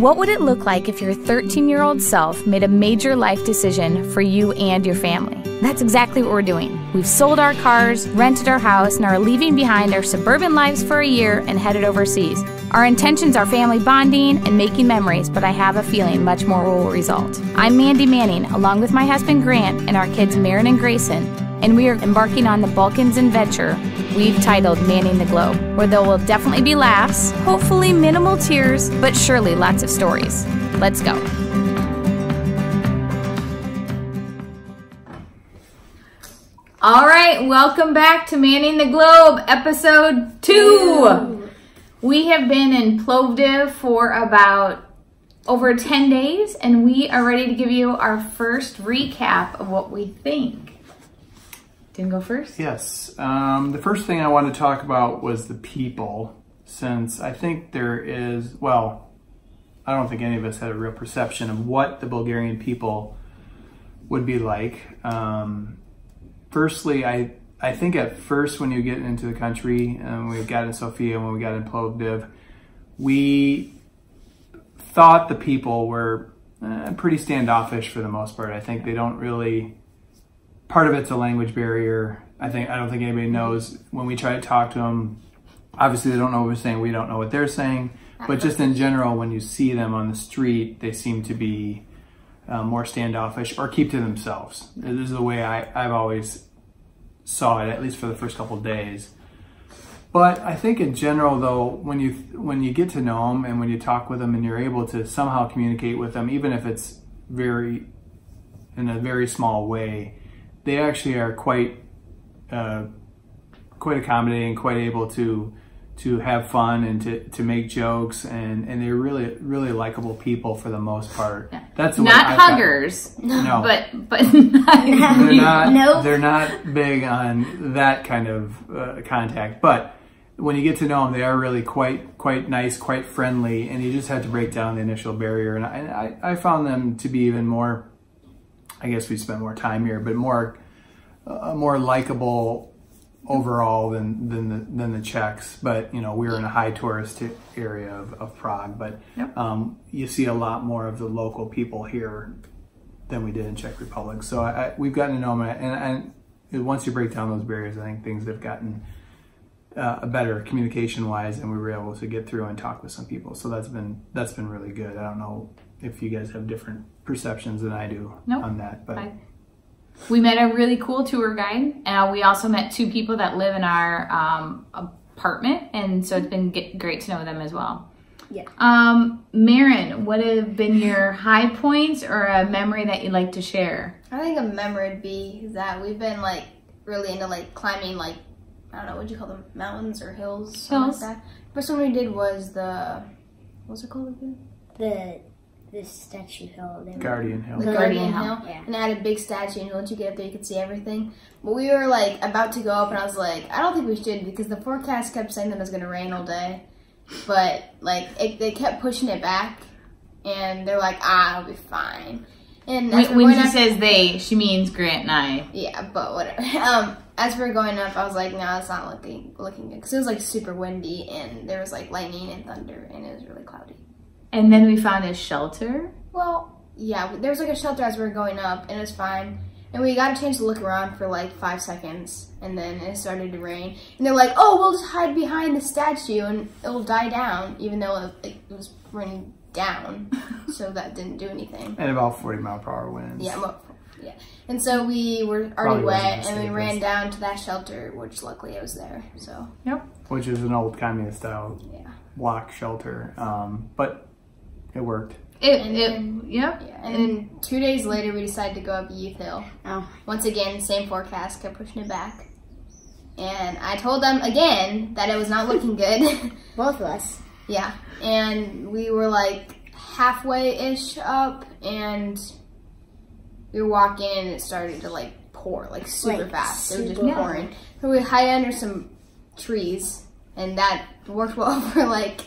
What would it look like if your 13-year-old self made a major life decision for you and your family? That's exactly what we're doing. We've sold our cars, rented our house, and are leaving behind our suburban lives for a year and headed overseas. Our intentions are family bonding and making memories, but I have a feeling much more will result. I'm Mandy Manning, along with my husband Grant and our kids Marin and Grayson, and we are embarking on the Balkans adventure we've titled Manning the Globe, where there will definitely be laughs, hopefully minimal tears, but surely lots of stories. Let's go. All right, welcome back to Manning the Globe, episode 2. We have been in Plovdiv for about over 10 days, and we are ready to give you our first recap of what we think. Didn't go first? Yes. The first thing I wanted to talk about was the people, since I think there is, well, I don't think any of us had a real perception of what the Bulgarian people would be like. Firstly, I think at first when you get into the country, we got in Sofia, when we got in Plovdiv, we thought the people were pretty standoffish for the most part. I think they don't really... Part of it's a language barrier. I don't think anybody knows when we try to talk to them. Obviously, they don't know what we're saying. We don't know what they're saying. But just in general, when you see them on the street, they seem to be more standoffish or keep to themselves. This is the way I've always saw it, at least for the first couple of days. But I think in general, though, when you get to know them and when you talk with them and you're able to somehow communicate with them, even if it's in a very small way, they actually are quite accommodating, quite able to have fun and to make jokes, and they're really likable people for the most part. Yeah. That's the not huggers. No, but they're not big on that kind of contact. But when you get to know them, they are really quite nice, quite friendly, and you just have to break down the initial barrier. And I found them to be even more. I guess we spent more time here, but more likable overall than the Czechs. But you know, we were in a high tourist area of Prague, but yep. You see a lot more of the local people here than we did in Czech Republic. So we've gotten to know them, and once you break down those barriers, I think things have gotten better communication wise, and we were able to get through and talk with some people. So that's been really good. I don't know if you guys have different perceptions than I do on that, but we met a really cool tour guide. We also met 2 people that live in our apartment, and so it's been great to know them as well. Yeah. Marin, what have been your high points or a memory that you'd like to share? I think a memory would be that we've been like really into like climbing, like, I don't know, what do you call them, mountains or hills? Something like that. First one we did was what's it called again? The statue hill. Guardian Hill. The Guardian Hill. Yeah. And it had a big statue, and once you get up there, you could see everything. But we were like about to go up, and I was like, I don't think we should, because the forecast kept saying that it was going to rain all day. But like they kept pushing it back, and they're like, it'll be fine. And when she says they, she means Grant and I. Yeah, but whatever. As we were going up, I was like, no, it's not looking good, because it was like super windy, and there was like lightning and thunder, and it was really cloudy. And then we found a shelter. Well, yeah, there was like a shelter as we were going up, and it was fine. And we got a chance to look around for like 5 seconds, and then it started to rain. And they're like, oh, we'll just hide behind the statue, and it'll die down, even though it was raining down. So that didn't do anything. And about 40-mile-per-hour winds. Yeah, yeah. And so we were already wet, and we ran down to that shelter, which luckily it was there. So. Yep. Which is an old communist-style block shelter, but it worked. Yep. Yeah. And then 2 days later, we decided to go up Youth Hill. Oh. Once again, same forecast, kept pushing it back. And I told them again that it was not looking good. Both of us. Yeah. And we were like halfway-ish up, and we were walking, and it started to like pour, like super fast. It was just pouring. So we hid under some trees, and that worked well for like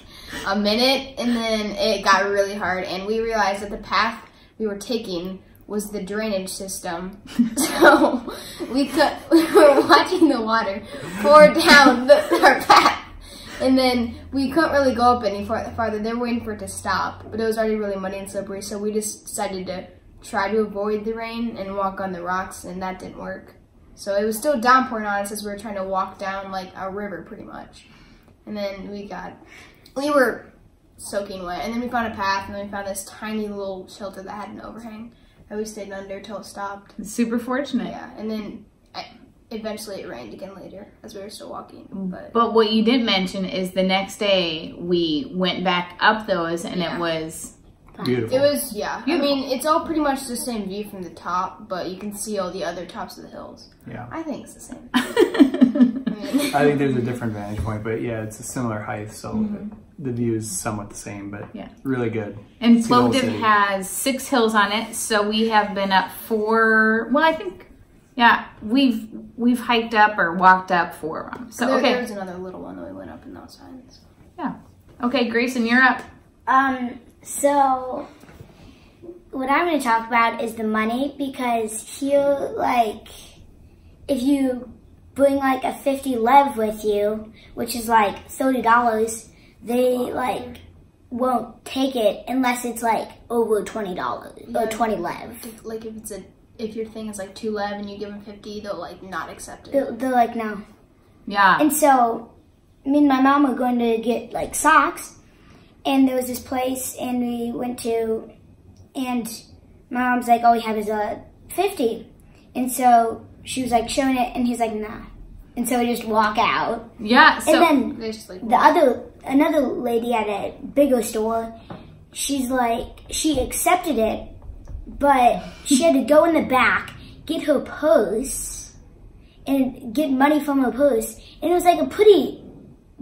a minute, and then it got really hard, and we realized that the path we were taking was the drainage system. So we were watching the water pour down our path, And then we couldn't really go up any farther. They were waiting for it to stop, but it was already really muddy and slippery, so we just decided to try to avoid the rain and walk on the rocks, and that didn't work. So it was still downpouring on us as we were trying to walk down like a river pretty much. And then we were soaking wet, and then we found a path, and then we found this tiny little shelter that had an overhang that we stayed under till it stopped. Super fortunate. Yeah, and then eventually it rained again later as we were still walking. But what you didn't mention is the next day we went back up those, and it was beautiful. It was, yeah. Beautiful. I mean, it's all pretty much the same view from the top, but you can see all the other tops of the hills. Yeah. I think it's the same. I think there's a different vantage point, but yeah, it's a similar height, so the view is somewhat the same, but really good. And See the whole Plovdiv city. has 6 hills on it, so we have been up 4. Well, I think, yeah, we've hiked up or walked up 4 of them. So There was another little one that we went up in those signs. Yeah. Okay, Grayson, you're up. So what I'm going to talk about is the money, because here, like, if you bring like a 50 lev with you, which is like $30, they like won't take it unless it's like over $20 or 20 lev. Like if your thing is like 2 lev and you give them 50, they'll like not accept it. They're like, no. Yeah. And so me and my mom were going to get like socks, and there was this place and we went to, and my mom's like, all we have is a 50. And so she was like showing it, and he's like, nah. And so we just walk out. Yeah. So and then Just like another lady at a bigger store, she's like, she accepted it, but she had to go in the back, get her purse, and get money from her purse. And it was like a pretty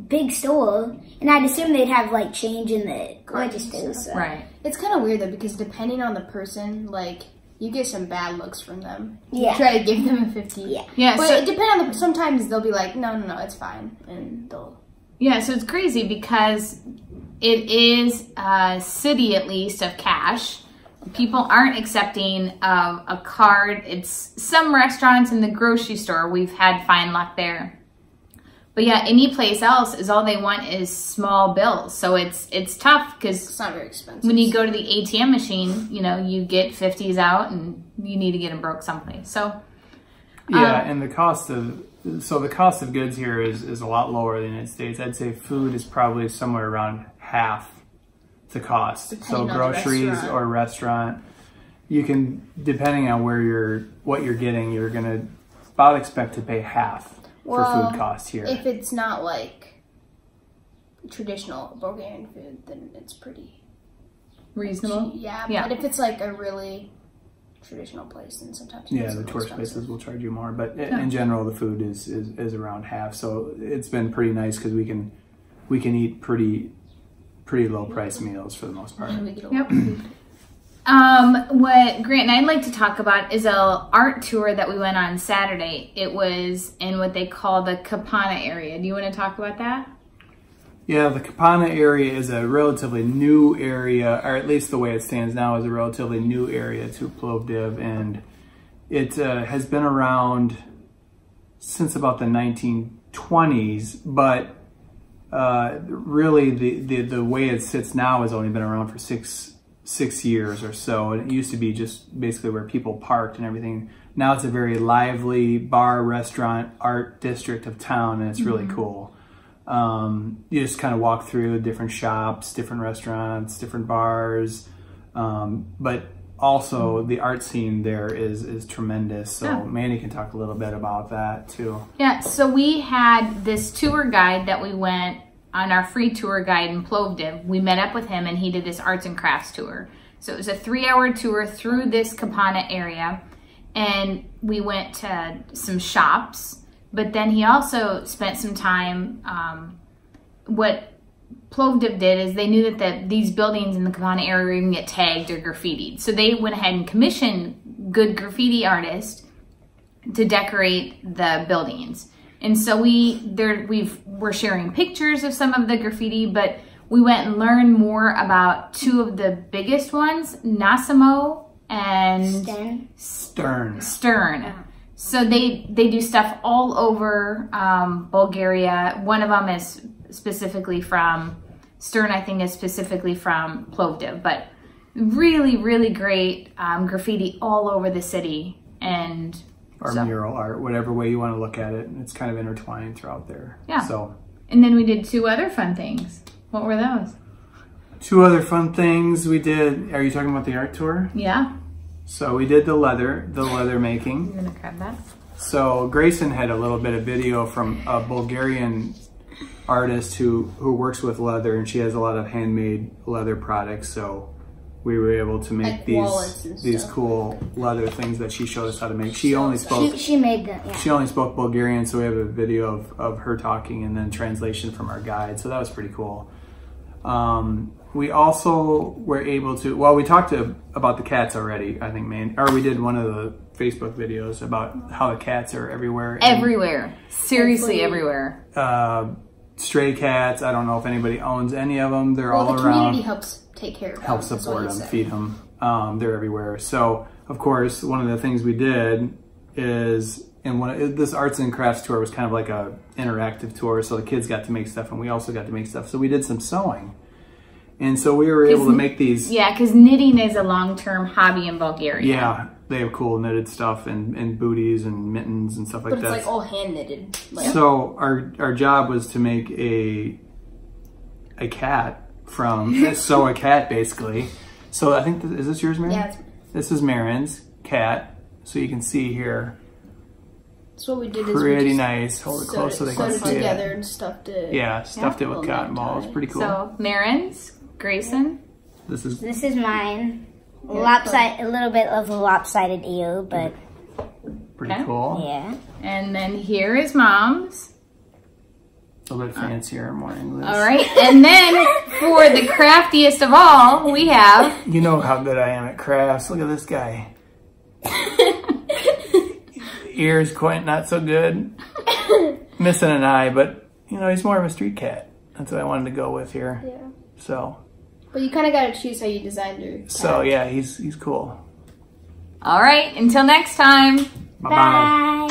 big store, and I'd assume they'd have like change in the registers. So. right. It's kind of weird though, because depending on the person, like you get some bad looks from them. Yeah. You try to give them a 50. Yeah. Yeah. But So it depends on sometimes they'll be like, no, it's fine, and they'll. yeah. So it's crazy because it is a city, at least, of cash. People aren't accepting a card. It's some restaurants and the grocery store. We've had fine luck there. But yeah, any place else is all they want is small bills. So it's tough because It's not very expensive. when you go to the ATM machine, you know, you get 50s out and you need to get them broke someplace. So Yeah, and the cost of goods here is a lot lower than the United States. I'd say food is probably somewhere around half the cost. Depending So on the groceries restaurant. or restaurant, you can, depending on what you're getting, you're gonna about expect to pay half for food costs here. If it's not like traditional Bulgarian food, then it's pretty reasonable. Yeah, Yeah. but if it's like a really traditional place, then sometimes it's Yeah, a the little tourist expensive. places will charge you more, but in general, the food is around half. So it's been pretty nice because we can eat pretty low price meals for the most part. And we get a Yep. lot of food. What Grant and I'd like to talk about is a art tour that we went on Saturday. It was in what they call the Kapana area. Do you want to talk about that? Yeah, the Kapana area is a relatively new area, or at least the way it stands now is a relatively new area to Plovdiv, and it has been around since about the 1920s, but really the way it sits now has only been around for six years or so, and it used to be just basically where people parked and everything. Now it's a very lively bar, restaurant, art district of town, and it's really cool. You just kind of walk through different shops, different restaurants, different bars, but also the art scene there is tremendous. So Mandy can talk a little bit about that too. Yeah, so we had this tour guide that we went on our free tour guide in Plovdiv. We met up with him and he did this arts and crafts tour. So it was a 3-hour tour through this Kapana area, and we went to some shops. But then he also spent some time, what Plovdiv did is they knew that these buildings in the Kapana area were going to get tagged or graffitied. So they went ahead and commissioned good graffiti artists to decorate the buildings. And so we're sharing pictures of some of the graffiti, but we went and learned more about 2 of the biggest ones, Nasimo and Stern. So they do stuff all over Bulgaria. One of them is specifically from, Stern I think is specifically from Plovdiv, but really, really great graffiti all over the city. And mural art, whatever way you want to look at it. It's kind of intertwined throughout there. Yeah. So. And then we did 2 other fun things. What were those? 2 other fun things we did. Are you talking about the art tour? Yeah. So we did the leather making. You're gonna grab that? So Grayson had a little bit of video from a Bulgarian artist who works with leather, and she has a lot of handmade leather products. So we were able to make like these cool leather things that she showed us how to make. She only spoke. She made them. Yeah. She only spoke Bulgarian, so we have a video of her talking and then translation from our guide. So that was pretty cool. We also were able to, well, we talked about the cats already, I think, we did one of the Facebook videos about how the cats are everywhere. Everywhere. Seriously, everywhere. Stray cats, I don't know if anybody owns any of them. They're all around. The community helps take care of them. Helps support them, feed them. They're everywhere. So, of course, one of the things we did is, this arts and crafts tour was kind of like a interactive tour, so the kids got to make stuff and we also got to make stuff. So we did some sewing. And so we were able to make these. Yeah, because knitting is a long-term hobby in Bulgaria. Yeah, they have cool knitted stuff and booties and mittens and stuff like that. But it's like all hand knitted. Like. So our job was to make a cat from, sew a cat basically. So I think, is this yours, Marin? Yeah. This is Marin's cat. So you can see here. So what we did pretty nice. Hold it close so they can see it. Sewed it together and stuffed it. Yeah, stuffed it with cotton balls. Pretty cool. So Marin's, Grayson. This is mine. A little bit of a lopsided ew, but pretty cool. Yeah. And then here is Mom's. A little bit fancier, more English. All right, and then for the craftiest of all, we have. You know how good I am at crafts. Look at this guy. Ears quite not so good. Missing an eye, but you know he's more of a street cat. That's what I wanted to go with here. Yeah. So. But you kind of got to choose how you designed your cat. So yeah, he's cool. All right, until next time. Bye-bye.